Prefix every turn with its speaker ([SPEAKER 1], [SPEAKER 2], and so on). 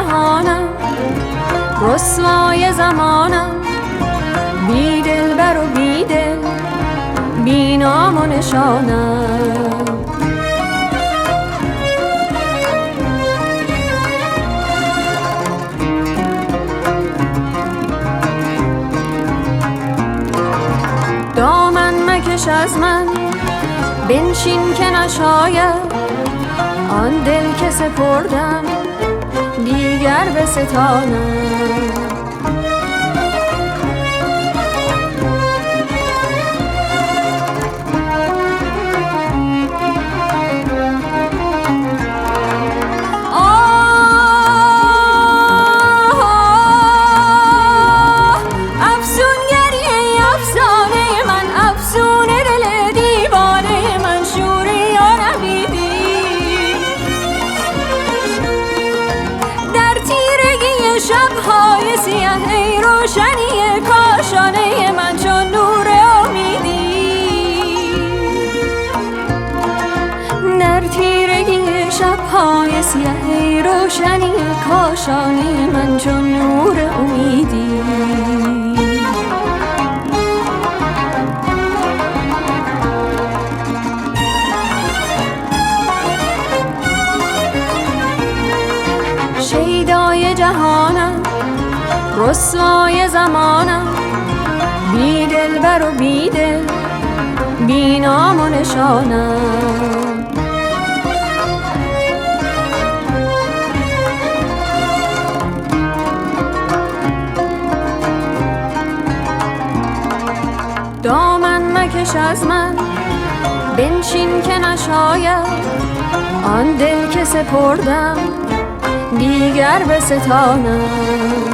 [SPEAKER 1] جهانم، رسوای زمانم، بی دلبر و بی دل، بی نام و نشانم. دامن مکش از من، بنشین که نشاید آن دل که سپردم دیگر به ستانم. شب‌های سیاه ای روشنی کاشانه من چون نور امیدی، در تیرگی شب‌های سیاه ای روشنی کاشانه من چون نور امیدی. شیدای جهانم، رسوای زمانم، بی دلبر و بی دل، بی نام و نشانم. دامن مکش از من، بنشین که نشاید آن دل که سپردم دیگر به ستانم.